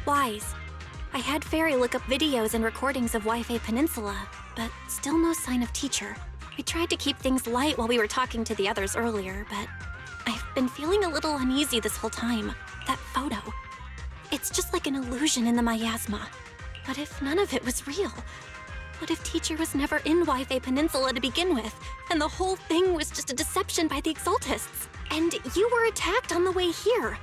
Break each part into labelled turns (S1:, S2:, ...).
S1: Wise. I had Fairy look up videos and recordings of Wi-Fi Peninsula, but still no sign of teacher. We tried to keep things light while we were talking to the others earlier, but I've been feeling a little uneasy this whole time. That photo. It's just like an illusion in the miasma. What if none of it was real? What if teacher was never in Wi-Fi Peninsula to begin with, and the whole thing was just a deception by the Exaltists? And you were attacked on the way here.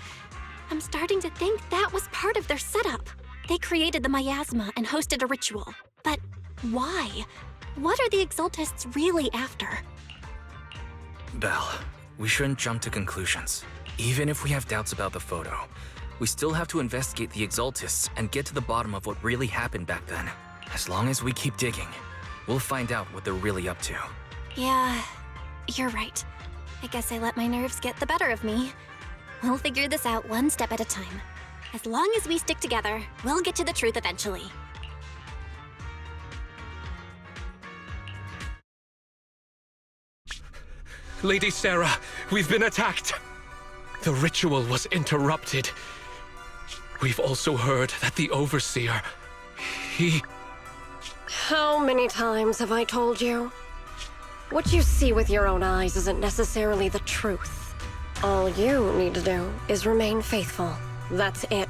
S1: I'm starting to think that was part of their setup. They created the miasma and hosted a ritual. But why? What are the Exaltists really after?
S2: Belle, we shouldn't jump to conclusions. Even if we have doubts about the photo, we still have to investigate the Exaltists and get to the bottom of what really happened back then. As long as we keep digging, we'll find out what they're really up to.
S1: Yeah, you're right. I guess I let my nerves get the better of me. We'll figure this out one step at a time. As long as we stick together, we'll get to the truth eventually.
S3: Lady Sarah, we've been attacked. The ritual was interrupted. We've also heard that the Overseer, he...
S4: How many times have I told you? What you see with your own eyes isn't necessarily the truth. All you need to do is remain faithful. That's it.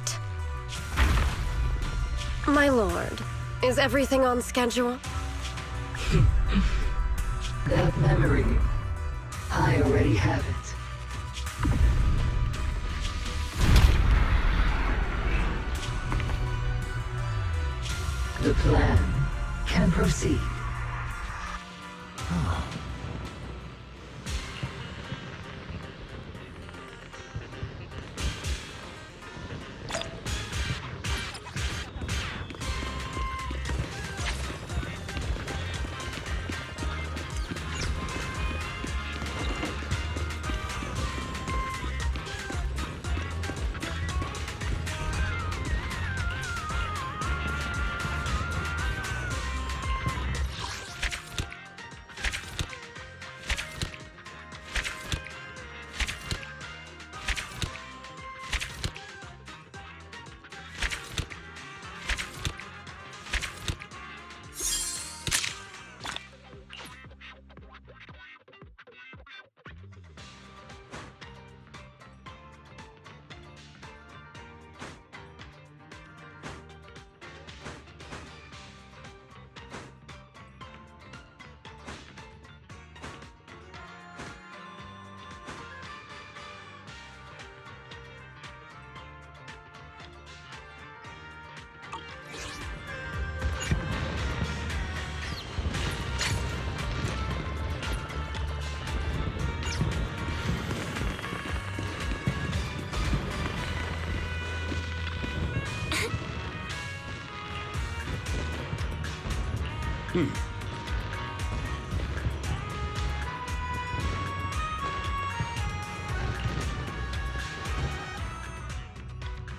S4: My lord, is everything on schedule?
S5: That memory, I already have it. The plan can proceed.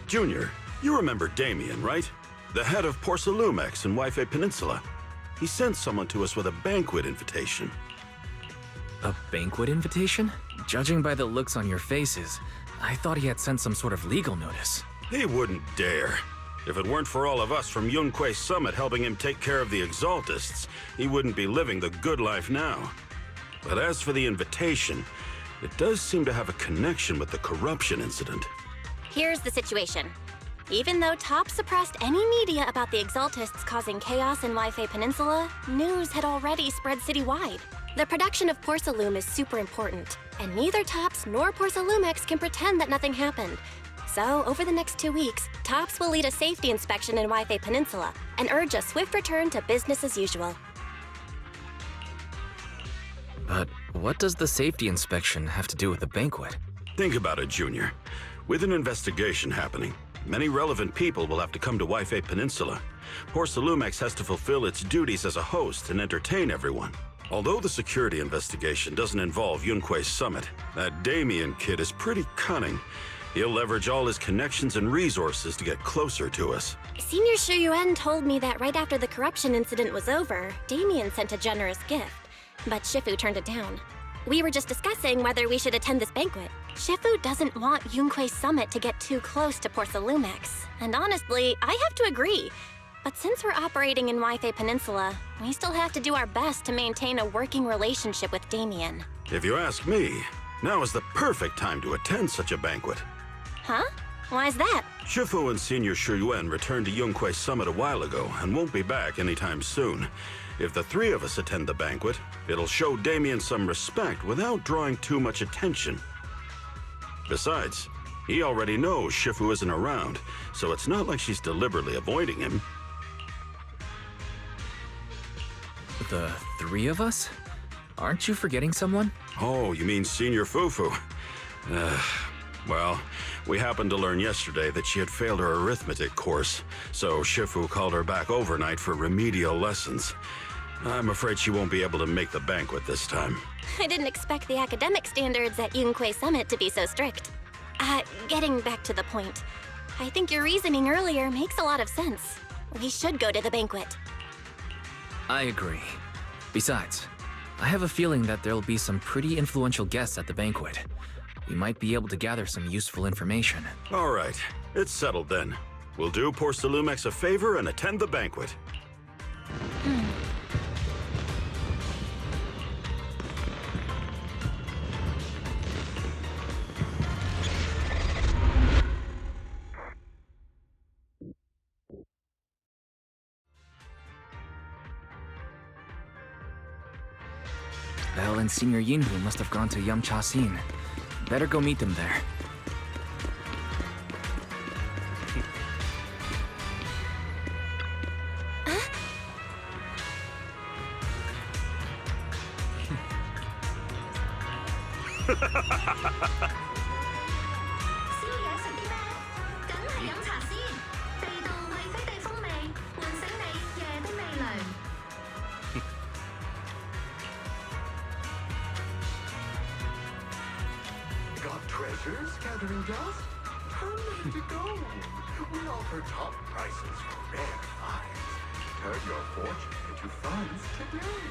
S6: Junior, you remember Damien, right? The head of Porcelumex in Wi-Fi Peninsula. He sent someone to us with a banquet invitation.
S2: A banquet invitation? Judging by the looks on your faces, I thought he had sent some sort of legal notice.
S6: He wouldn't dare. If it weren't for all of us from Yunque Summit helping him take care of the Exaltists, he wouldn't be living the good life now. But as for the invitation, it does seem to have a connection with the corruption incident.
S1: Here's the situation. Even though Top suppressed any media about the Exaltists causing chaos in Wi-Fi Peninsula, news had already spread citywide. The production of Porcelume is super important, and neither Tops nor Porcelumex can pretend that nothing happened. So, over the next 2 weeks, Tops will lead a safety inspection in Wi-Fi Peninsula and urge a swift return to business as usual.
S2: But what does the safety inspection have to do with the banquet?
S6: Think about it, Junior. With an investigation happening, many relevant people will have to come to Wi-Fi Peninsula. Porcelumex has to fulfill its duties as a host and entertain everyone. Although the security investigation doesn't involve Yunque Summit, that Damien kid is pretty cunning. He'll leverage all his connections and resources to get closer to us.
S1: Senior Shuyuan told me that right after the corruption incident was over, Damien sent a generous gift, but Shifu turned it down. We were just discussing whether we should attend this banquet. Shifu doesn't want Yunque's summit to get too close to Porcelumex. And honestly, I have to agree. But since we're operating in Wi-Fi Peninsula, we still have to do our best to maintain a working relationship with Damien.
S6: If you ask me, now is the perfect time to attend such a banquet.
S1: Huh? Why is that?
S6: Shifu and Senior Shuyuan returned to Yunque's summit a while ago and won't be back anytime soon. If the three of us attend the banquet, it'll show Damien some respect without drawing too much attention. Besides, he already knows Shifu isn't around, so it's not like she's deliberately avoiding him.
S2: The three of us? Aren't you forgetting someone?
S6: Oh, you mean Senior Fufu? Well, we happened to learn yesterday that she had failed her arithmetic course, so Shifu called her back overnight for remedial lessons. I'm afraid she won't be able to make the banquet this time.
S1: I didn't expect the academic standards at Yunque Summit to be so strict. Getting back to the point, I think your reasoning earlier makes a lot of sense. We should go to the banquet.
S2: I agree. Besides, I have a feeling that there'll be some pretty influential guests at the banquet. We might be able to gather some useful information.
S6: All right, it's settled then. We'll do Porcelumex a favor and attend the banquet.
S2: Belle and Senior Yinhu must have gone to Yamcha Scene. Better go meet them there.
S7: Got treasures gathering dust? Permanent to go. We offer top prices for rare finds. Turn your fortune into funds today.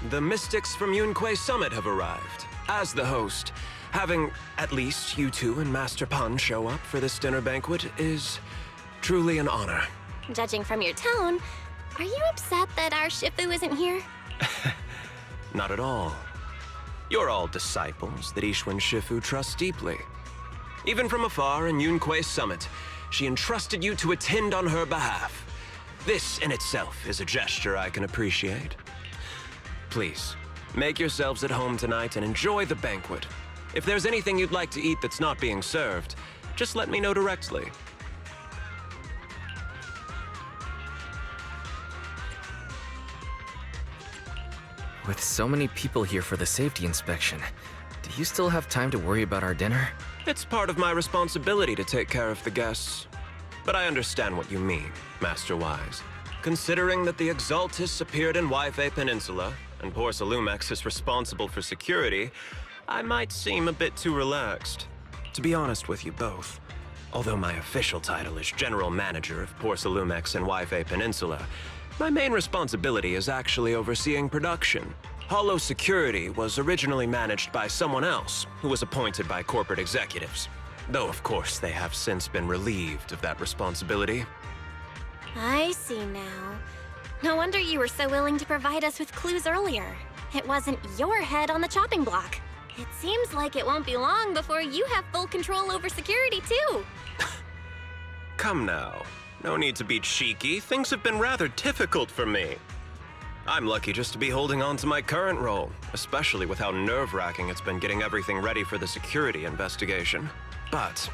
S8: The mystics from Yunque Summit have arrived. As the host, having at least you two and Master Pan show up for this dinner banquet is truly an honor.
S1: Judging from your tone, are you upset that our Shifu isn't here?
S8: Not at all. You're all disciples that Ishwan Shifu trusts deeply. Even from afar in Yunque Summit, she entrusted you to attend on her behalf. This in itself is a gesture I can appreciate. Please, make yourselves at home tonight and enjoy the banquet. If there's anything you'd like to eat that's not being served, just let me know directly.
S2: With so many people here for the safety inspection, do you still have time to worry about our dinner?
S8: It's part of my responsibility to take care of the guests. But I understand what you mean, Master Wise. Considering that the Exaltis appeared in Wi-Fi Peninsula, and Porcelumex is responsible for security, I might seem a bit too relaxed. To be honest with you both, although my official title is General Manager of Porcelumex and Wi-Fi Peninsula, My main responsibility is actually overseeing production. Hollow Security was originally managed by someone else, who was appointed by corporate executives. Though, of course, they have since been relieved of that responsibility.
S1: I see now. No wonder you were so willing to provide us with clues earlier. It wasn't your head on the chopping block. It seems like it won't be long before you have full control over security, too.
S8: Come now. No need to be cheeky. Things have been rather difficult for me. I'm lucky just to be holding on to my current role, especially with how nerve-wracking it's been getting everything ready for the security investigation. But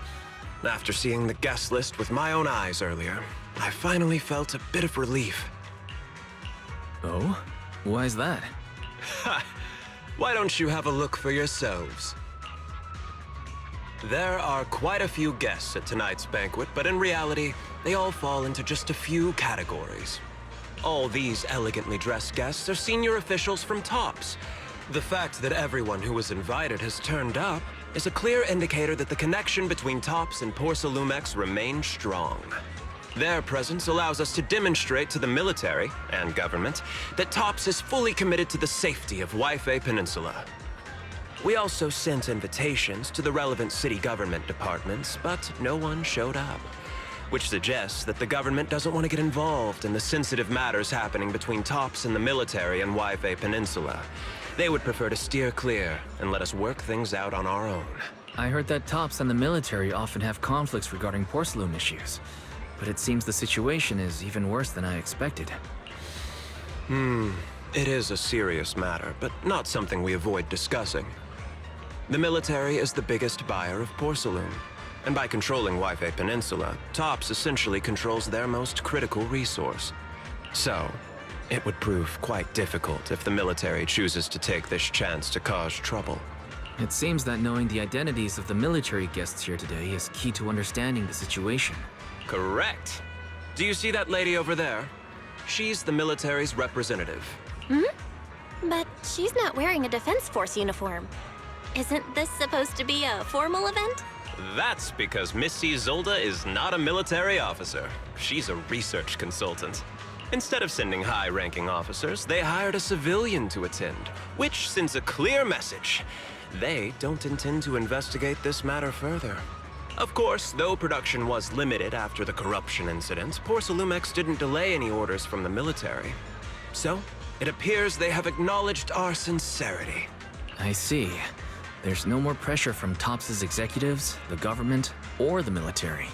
S8: after seeing the guest list with my own eyes earlier, I finally felt a bit of relief.
S2: Oh? Why is that?
S8: Ha! Why don't you have a look for yourselves? There are quite a few guests at tonight's banquet, but in reality, they all fall into just a few categories. All these elegantly dressed guests are senior officials from TOPS. The fact that everyone who was invited has turned up is a clear indicator that the connection between TOPS and Porsalumex remains strong. Their presence allows us to demonstrate to the military and government that TOPS is fully committed to the safety of Waifei Peninsula. We also sent invitations to the relevant city government departments, but no one showed up, which suggests that the government doesn't want to get involved in the sensitive matters happening between TOPS and the military and Waifei Peninsula. They would prefer to steer clear and let us work things out on our own.
S2: I heard that TOPS and the military often have conflicts regarding porcelain issues. But it seems the situation is even worse than I expected.
S8: It is a serious matter, but not something we avoid discussing. The military is the biggest buyer of porcelain, and by controlling Waifei Peninsula, TOPS essentially controls their most critical resource. So, it would prove quite difficult if the military chooses to take this chance to cause trouble.
S2: It seems that knowing the identities of the military guests here today is key to understanding the situation.
S8: Correct. Do you see that lady over there? She's the military's representative.
S1: But she's not wearing a Defense Force uniform. Isn't this supposed to be a formal event?
S8: That's because Missy Zolda is not a military officer. She's a research consultant. Instead of sending high-ranking officers, they hired a civilian to attend, which sends a clear message. They don't intend to investigate this matter further. Of course, though production was limited after the corruption incident, Porsalumex didn't delay any orders from the military. So, it appears they have acknowledged our sincerity.
S2: I see. There's no more pressure from TOPS's executives, the government, or the military.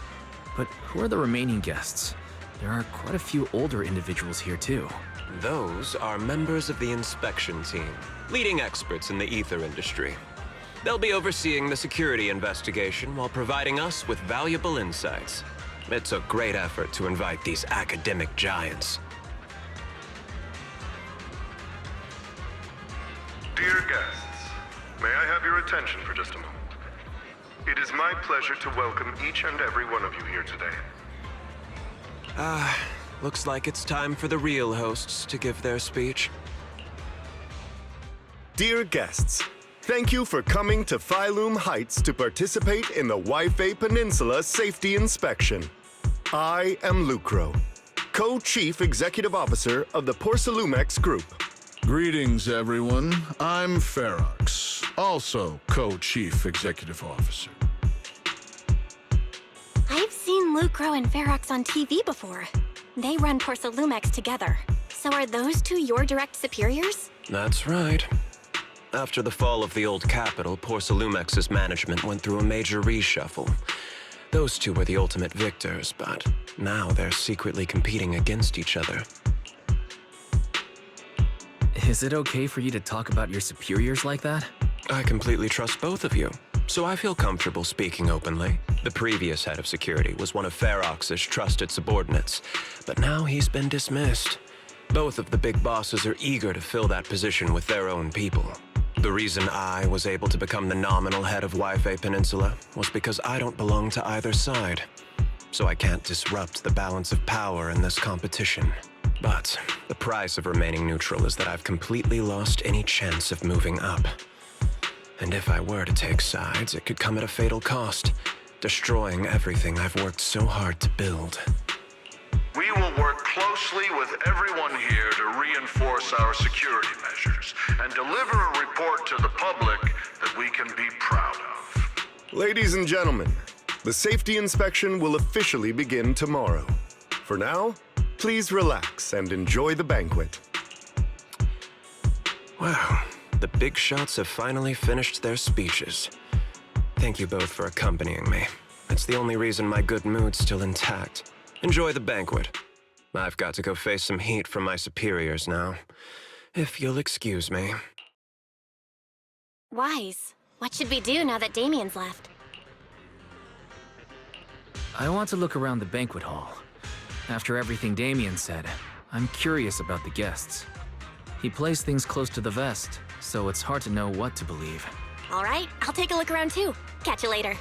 S2: But who are the remaining guests? There are quite a few older individuals here too.
S8: Those are members of the inspection team, leading experts in the ether industry. They'll be overseeing the security investigation while providing us with valuable insights. It's a great effort to invite these academic giants.
S7: Dear guests, may I have your attention for just a moment? It is my pleasure to welcome each and every one of you here today.
S8: Looks like it's time for the real hosts to give their speech.
S9: Dear guests, thank you for coming to Phylum Heights to participate in the Waifei Peninsula Safety Inspection. I am Lucro, Co-Chief Executive Officer of the Porsalumex Group.
S10: Greetings, everyone. I'm Ferox, also Co-Chief Executive Officer.
S1: I've seen Lucro and Ferox on TV before. They run Porsalumex together. So are those two your direct superiors?
S8: That's right. After the fall of the old capital, Porsalumex's management went through a major reshuffle. Those two were the ultimate victors, but now they're secretly competing against each other.
S2: Is it okay for you to talk about your superiors like that?
S8: I completely trust both of you, so I feel comfortable speaking openly. The previous head of security was one of Ferox's trusted subordinates, but now he's been dismissed. Both of the big bosses are eager to fill that position with their own people. The reason I was able to become the nominal head of Waifei Peninsula was because I don't belong to either side, so I can't disrupt the balance of power in this competition. But the price of remaining neutral is that I've completely lost any chance of moving up. And if I were to take sides, it could come at a fatal cost, destroying everything I've worked so hard to build.
S7: We will work
S10: closely with everyone here to reinforce our security measures and deliver a report to the public that we can be proud of.
S9: Ladies and gentlemen, the safety inspection will officially begin tomorrow. For now, please relax and enjoy the banquet.
S8: Wow, the big shots have finally finished their speeches. Thank you both for accompanying me. It's the only reason my good mood's still intact. Enjoy the banquet. I've got to go face some heat from my superiors now. If you'll excuse me.
S1: Wise, what should we do now that Damien's left?
S2: I want to look around the banquet hall. After everything Damien said, I'm curious about the guests. He plays things close to the vest, so it's hard to know what to believe.
S1: All right, I'll take a look around too. Catch you later.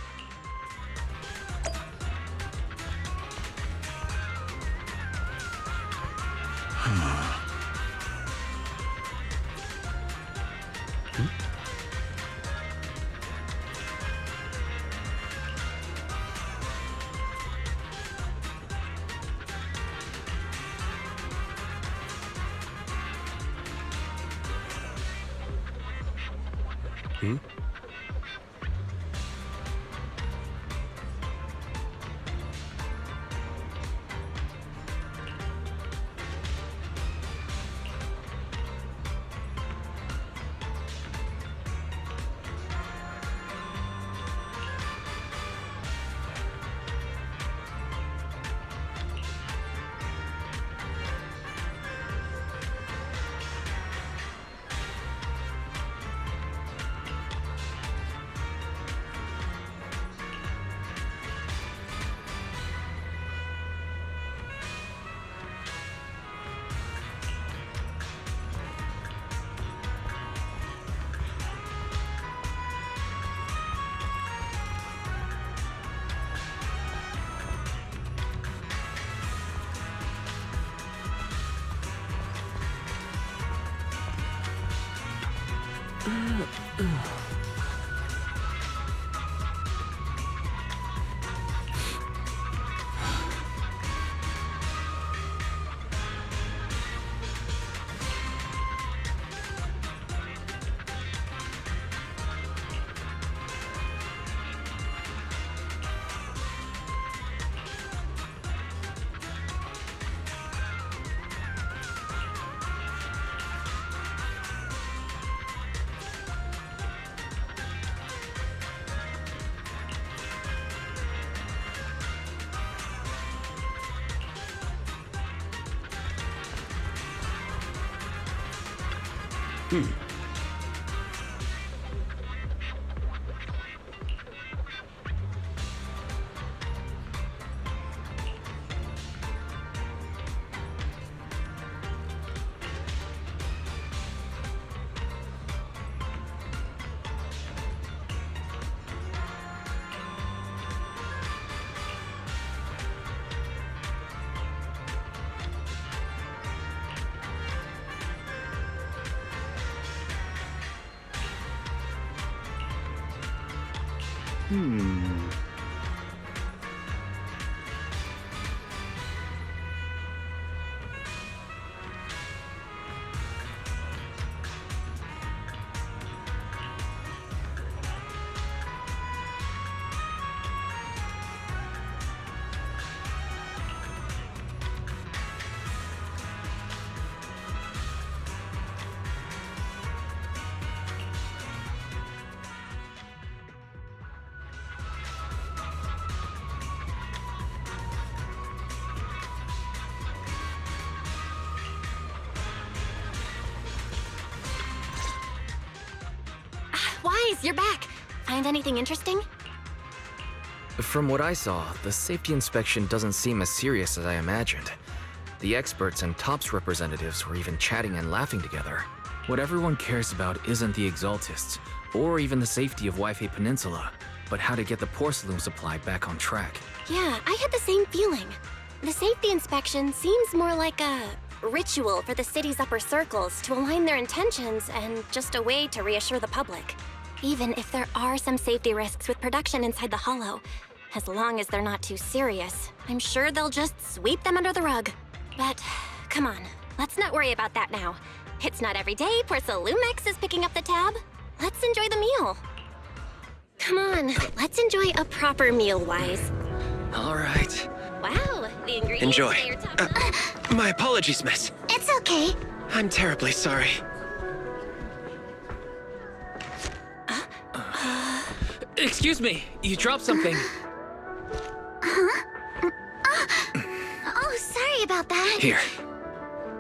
S1: Wise, you're back. Find anything interesting?
S2: From what I saw, the safety inspection doesn't seem as serious as I imagined. The experts and TOPS representatives were even chatting and laughing together. What everyone cares about isn't the Exaltists, or even the safety of Wi-Fi Peninsula, but how to get the porcelain supply back on track.
S1: Yeah, I had the same feeling. The safety inspection seems more like a ritual for the city's upper circles to align their intentions and just a way to reassure the public. Even if there are some safety risks with production inside the Hollow, as long as they're not too serious, I'm sure they'll just sweep them under the rug. But, come on, let's not worry about that now. It's not every day Porcelumex is picking up the tab. Let's enjoy the meal. Come on, let's enjoy a proper meal, Wise.
S8: All right.
S1: Wow, the ingredients
S8: Enjoy.
S1: say you're top
S8: My apologies, miss.
S11: It's okay.
S8: I'm terribly sorry.
S2: Excuse me, you dropped something.
S11: Oh, sorry about that.
S2: Here.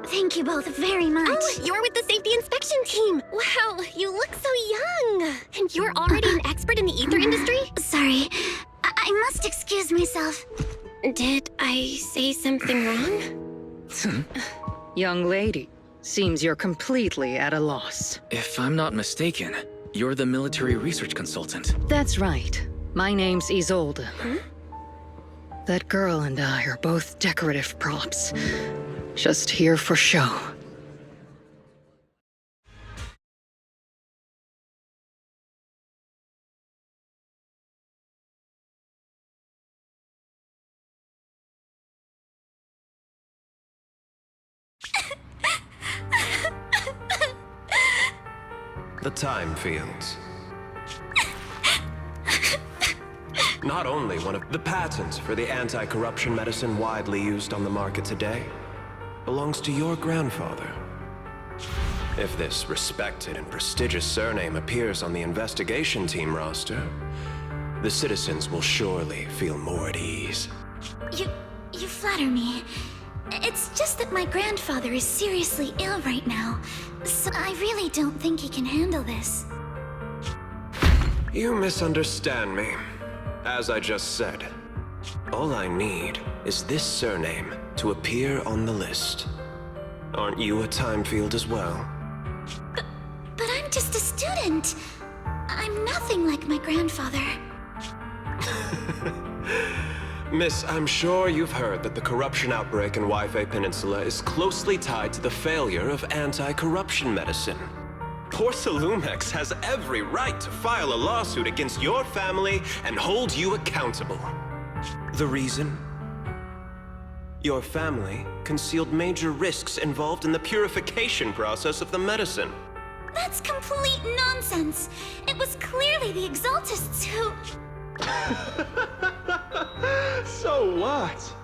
S11: Thank you both very much.
S1: Oh, you're with the safety inspection team. Wow, you look so young. And you're already an expert in the ether industry?
S11: Sorry. I must excuse myself.
S1: Did I say something wrong?
S12: Young lady, seems you're completely at a loss.
S2: If I'm not mistaken, you're the military research consultant.
S12: That's right. My name's Isolde. That girl and I are both decorative props. Just here for show.
S8: The time fields. Not only one of the patents for the anti-corruption medicine widely used on the market today belongs to your grandfather. If this respected and prestigious surname appears on the investigation team roster, the citizens will surely feel more at ease.
S11: You flatter me. It's just that my grandfather is seriously ill right now, so I really don't think he can handle this.
S8: You misunderstand me. As I just said, all I need is this surname to appear on the list. Aren't you a time field as well?
S11: But I'm just a student. I'm nothing like my grandfather.
S8: Miss, I'm sure you've heard that the corruption outbreak in Wi-Fi Peninsula is closely tied to the failure of anti-corruption medicine. Porcelumex has every right to file a lawsuit against your family and hold you accountable. The reason? Your family concealed major risks involved in the purification process of the medicine.
S11: That's complete nonsense. It was clearly the Exaltists who...
S8: So what?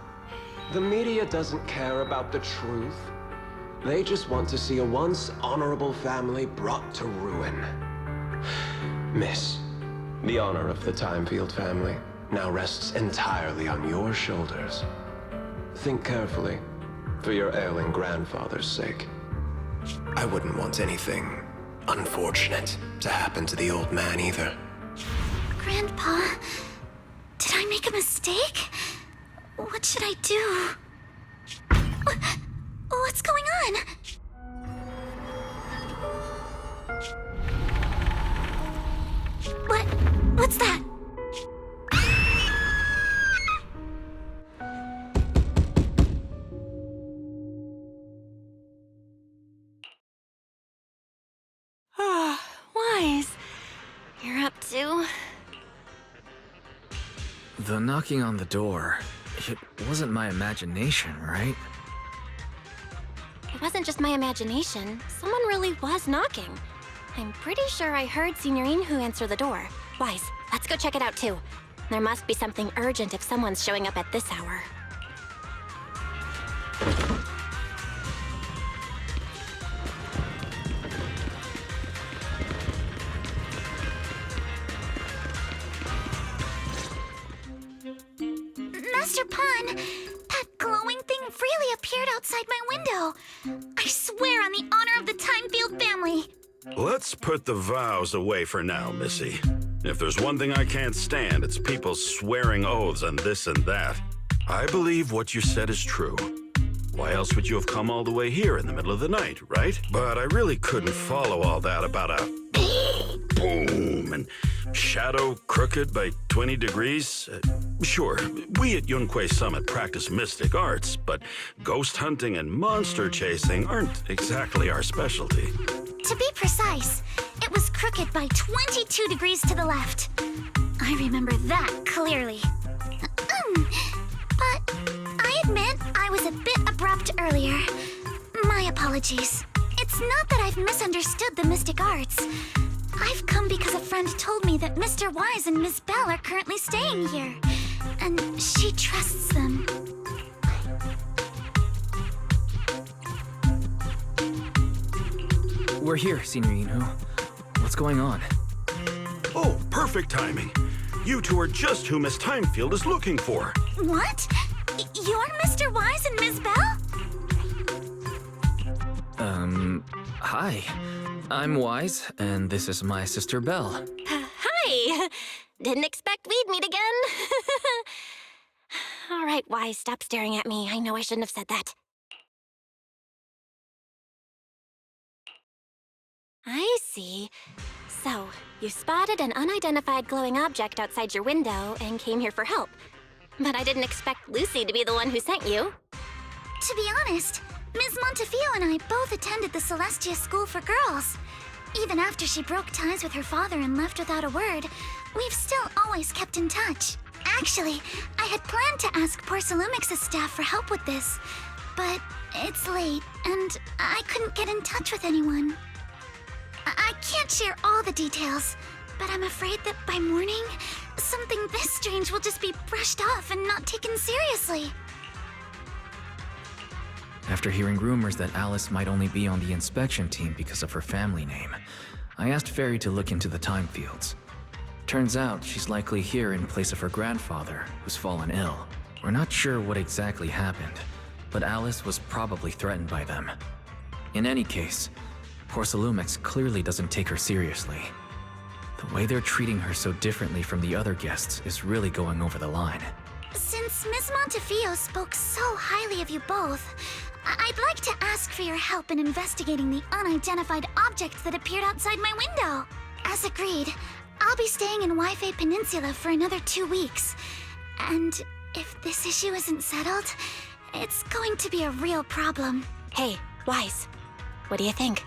S8: The media doesn't care about the truth. They just want to see a once honorable family brought to ruin. Miss, the honor of the Timefield family now rests entirely on your shoulders. Think carefully, for your ailing grandfather's sake. I wouldn't want anything unfortunate to happen to the old man either.
S11: Grandpa, did I make a mistake? What should I do? What's going on? What's that?
S1: Wise. You're up too?
S2: The knocking on the door, it wasn't my imagination, right?
S1: It wasn't just my imagination. Someone really was knocking. I'm pretty sure I heard Signorine who answer the door. Wise, let's go check it out too. There must be something urgent if someone's showing up at this hour.
S11: Master Pawn, that glowing thing really appeared outside my window. I swear on the honor of the Timefield family.
S6: Let's put the vows away for now, Missy. If there's one thing I can't stand, it's people swearing oaths and this and that. I believe what you said is true. Why else would you have come all the way here in the middle of the night, right? But I really couldn't follow all that about a boom and shadow crooked by 20 degrees. Sure, we at Yunquay Summit practice mystic arts, but ghost hunting and monster chasing aren't exactly our specialty.
S11: To be precise, it was crooked by 22 degrees to the left. I remember that clearly. But I admit I was a bit abrupt earlier. My apologies. It's not that I've misunderstood the mystic arts. I've come because a friend told me that Mr. Wise and Ms. Bell are currently staying here, and she trusts them.
S2: We're here, Senior Yinhu. What's going on?
S6: Oh, perfect timing. You two are just who Miss Timefield is looking for.
S11: What? You're Mr. Wise and Ms. Bell?
S2: Hi. I'm Wise, and this is my sister Belle.
S1: Hi! Didn't expect we'd meet again. All right, Wise, stop staring at me. I know I shouldn't have said that. I see. So, you spotted an unidentified glowing object outside your window and came here for help. But I didn't expect Lucy to be the one who sent you.
S11: To be honest, Ms. Montefiore and I both attended the Celestia School for Girls. Even after she broke ties with her father and left without a word, we've still always kept in touch. Actually, I had planned to ask Porcelumix's staff for help with this, but it's late, and I couldn't get in touch with anyone. I can't share all the details, but I'm afraid that by morning, something this strange will just be brushed off and not taken seriously.
S2: After hearing rumors that Alice might only be on the inspection team because of her family name, I asked Fairy to look into the time fields. Turns out she's likely here in place of her grandfather, who's fallen ill. We're not sure what exactly happened, but Alice was probably threatened by them. In any case, Porcelumix clearly doesn't take her seriously. The way they're treating her so differently from the other guests is really going over the line.
S11: Since Ms. Montefiore spoke so highly of you both, I'd like to ask for your help in investigating the unidentified object that appeared outside my window. As agreed, I'll be staying in Wi-Fi Peninsula for another 2 weeks. And if this issue isn't settled, it's going to be a real problem.
S1: Hey, Wise, what do you think?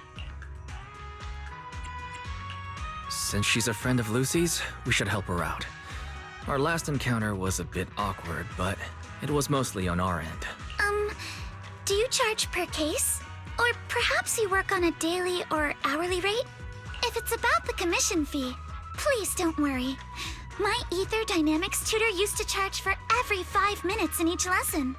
S2: Since she's a friend of Lucy's, we should help her out. Our last encounter was a bit awkward, but it was mostly on our end.
S11: Do you charge per case? Or perhaps you work on a daily or hourly rate? If it's about the commission fee, please don't worry. My Ether Dynamics tutor used to charge for every 5 minutes in each lesson.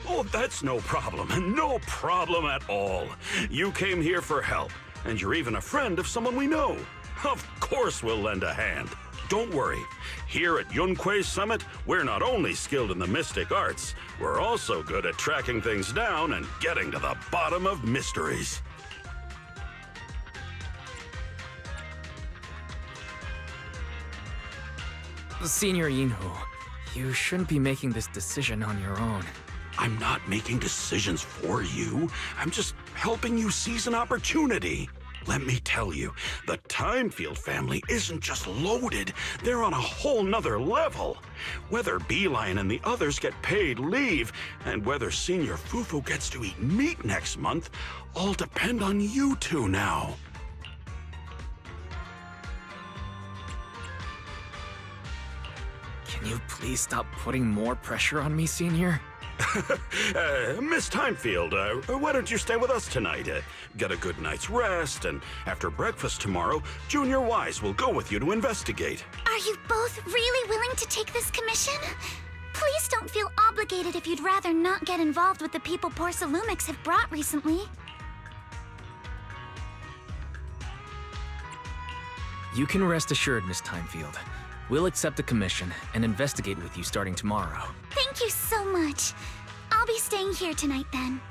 S6: Oh, that's no problem. No problem at all. You came here for help, and you're even a friend of someone we know. Of course we'll lend a hand. Don't worry. Here at Yunquei Summit, we're not only skilled in the mystic arts, we're also good at tracking things down and getting to the bottom of mysteries.
S2: Senior Yinhu, you shouldn't be making this decision on your own.
S6: I'm not making decisions for you. I'm just helping you seize an opportunity. Let me tell you, the Timefield family isn't just loaded, they're on a whole nother level. Whether Beeline and the others get paid leave, and whether Senior Fufu gets to eat meat next month, all depend on you two now.
S2: Can you please stop putting more pressure on me, Senior?
S6: Miss Timefield, why don't you stay with us tonight? Get a good night's rest, and after breakfast tomorrow, Junior Wise will go with you to investigate.
S11: Are you both really willing to take this commission? Please don't feel obligated if you'd rather not get involved with the people Porcelumix have brought recently.
S2: You can rest assured, Miss Timefield. We'll accept the commission and investigate with you starting tomorrow.
S11: Thank you so much. I'll be staying here tonight then.